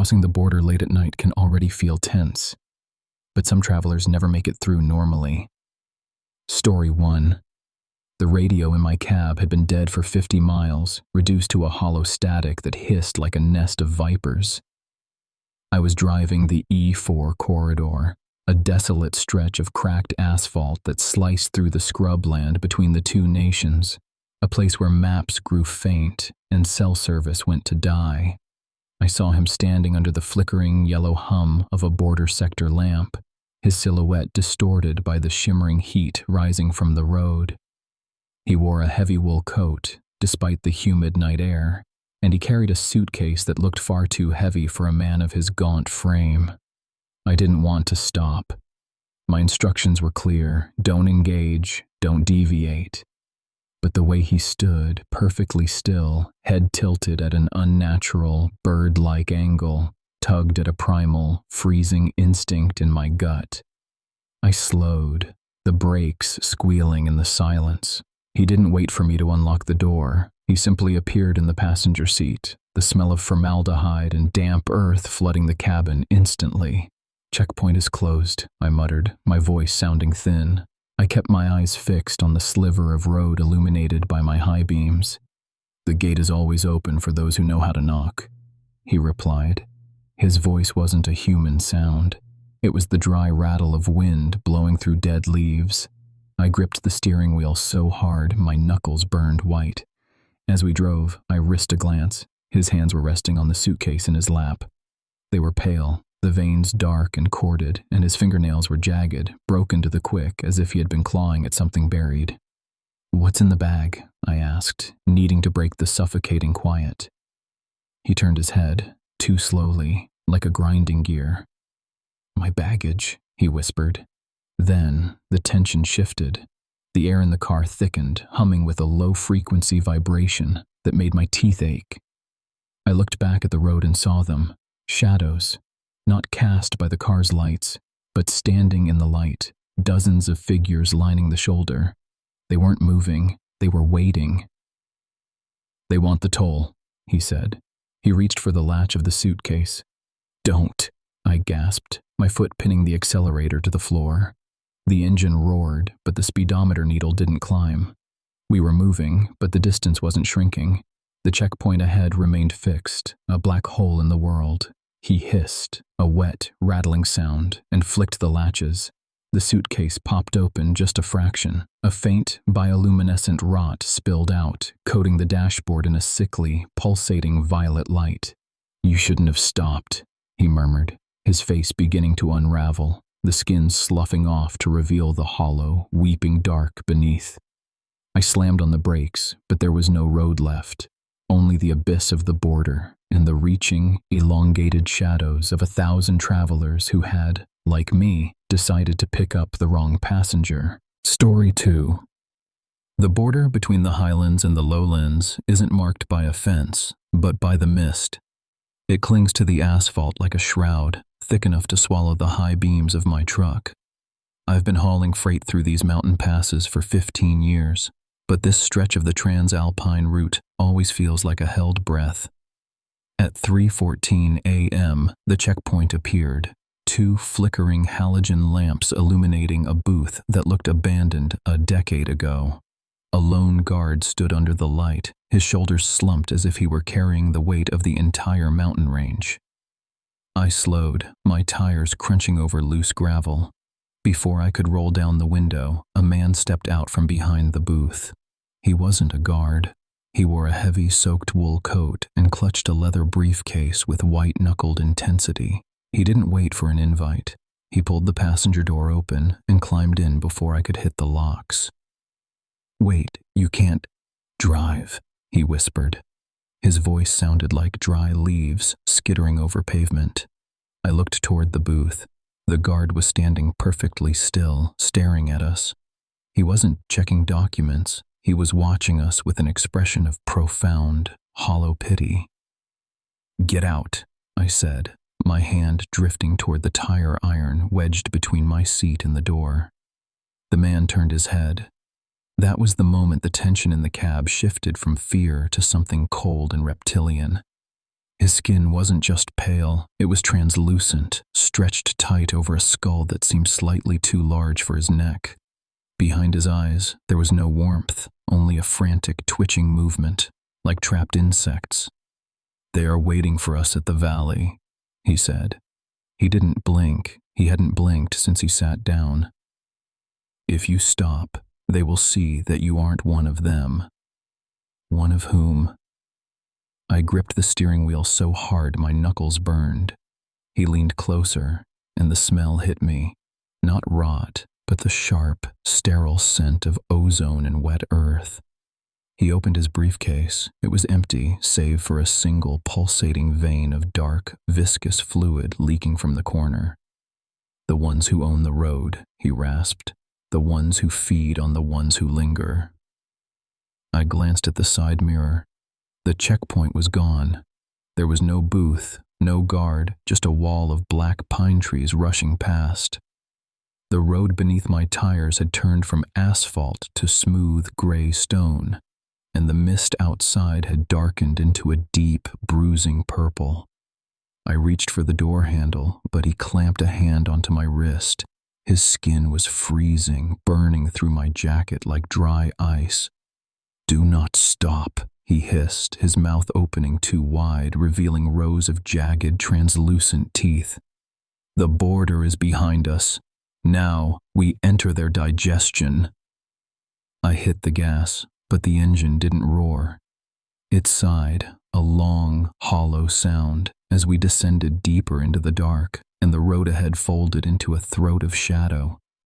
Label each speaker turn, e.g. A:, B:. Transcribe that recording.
A: Crossing the border late at night can already feel tense, but some travelers never make it through normally. Story 1. The radio in my cab had been dead for 50 miles, reduced to a hollow static that hissed like a nest of vipers. I was driving the E4 corridor, a desolate stretch of cracked asphalt that sliced through the scrubland between the two nations, a place where maps grew faint and cell service went to die. I saw him standing under the flickering yellow hum of a border sector lamp, his silhouette distorted by the shimmering heat rising from the road. He wore a heavy wool coat, despite the humid night air, and he carried a suitcase that looked far too heavy for a man of his gaunt frame. I didn't want to stop. My instructions were clear: don't engage, don't deviate. But the way he stood, perfectly still, head tilted at an unnatural, bird-like angle, tugged at a primal, freezing instinct in my gut. I slowed, the brakes squealing in the silence. He didn't wait for me to unlock the door. He simply appeared in the passenger seat, the smell of formaldehyde and damp earth flooding the cabin instantly. "Checkpoint is closed," I muttered, my voice sounding thin. I kept my eyes fixed on the sliver of road illuminated by my high beams. "The gate is always open for those who know how to knock," he replied. His voice wasn't a human sound. It was the dry rattle of wind blowing through dead leaves. I gripped the steering wheel so hard my knuckles burned white. As we drove, I risked a glance. His hands were resting on the suitcase in his lap. They were pale, the veins dark and corded, and his fingernails were jagged, broken to the quick, as if he had been clawing at something buried. "What's in the bag?" I asked, needing to break the suffocating quiet. He turned his head, too slowly, like a grinding gear. "My baggage," he whispered. Then, the tension shifted. The air in the car thickened, humming with a low-frequency vibration that made my teeth ache. I looked back at the road and saw them, shadows, not cast by the car's lights, but standing in the light, dozens of figures lining the shoulder. They weren't moving, they were waiting. "They want the toll," he said. He reached for the latch of the suitcase. "Don't," I gasped, my foot pinning the accelerator to the floor. The engine roared, but the speedometer needle didn't climb. We were moving, but the distance wasn't shrinking. The checkpoint ahead remained fixed, a black hole in the world. He hissed, a wet, rattling sound, and flicked the latches. The suitcase popped open just a fraction. A faint, bioluminescent rot spilled out, coating the dashboard in a sickly, pulsating violet light. "You shouldn't have stopped," he murmured, his face beginning to unravel, the skin sloughing off to reveal the hollow, weeping dark beneath. I slammed on the brakes, but there was no road left, only the abyss of the border and the reaching, elongated shadows of 1,000 travelers who had, like me, decided to pick up the wrong passenger. Story 2. The border between the highlands and the lowlands isn't marked by a fence, but by the mist. It clings to the asphalt like a shroud, thick enough to swallow the high beams of my truck. I've been hauling freight through these mountain passes for 15 years, but this stretch of the Transalpine route always feels like a held breath. At 3:14 a.m., the checkpoint appeared, 2 flickering halogen lamps illuminating a booth that looked abandoned a decade ago. A lone guard stood under the light, his shoulders slumped as if he were carrying the weight of the entire mountain range. I slowed, my tires crunching over loose gravel. Before I could roll down the window, a man stepped out from behind the booth. He wasn't a guard. He wore a heavy, soaked wool coat and clutched a leather briefcase with white-knuckled intensity. He didn't wait for an invite. He pulled the passenger door open and climbed in before I could hit the locks. "Wait, you can't drive," he whispered. His voice sounded like dry leaves skittering over pavement. I looked toward the booth. The guard was standing perfectly still, staring at us. He wasn't checking documents. He was watching us with an expression of profound, hollow pity. "Get out," I said, my hand drifting toward the tire iron wedged between my seat and the door. The man turned his head. That was the moment the tension in the cab shifted from fear to something cold and reptilian. His skin wasn't just pale, it was translucent, stretched tight over a skull that seemed slightly too large for his neck. Behind his eyes, there was no warmth, only a frantic, twitching movement, like trapped insects. "They are waiting for us at the valley," he said. He didn't blink. He hadn't blinked since he sat down. "If you stop, they will see that you aren't one of them." One of whom? I gripped the steering wheel so hard my knuckles burned. He leaned closer, and the smell hit me. Not rot, but the sharp, sterile scent of ozone and wet earth. He opened his briefcase. It was empty, save for a single pulsating vein of dark, viscous fluid leaking from the corner. "The ones who own the road," he rasped. "The ones who feed on the ones who linger." I glanced at the side mirror. The checkpoint was gone. There was no booth, no guard, just a wall of black pine trees rushing past. The road beneath my tires had turned from asphalt to smooth gray stone, and the mist outside had darkened into a deep, bruising purple. I reached for the door handle, but he clamped a hand onto my wrist. His skin was freezing, burning through my jacket like dry ice. "Do not stop," he hissed, his mouth opening too wide, revealing rows of jagged, translucent teeth. "The border is behind us. Now we enter their digestion." I hit the gas, but the engine didn't roar. It sighed, a long, hollow sound, as we descended deeper into the dark, and the road ahead folded into a throat of shadow.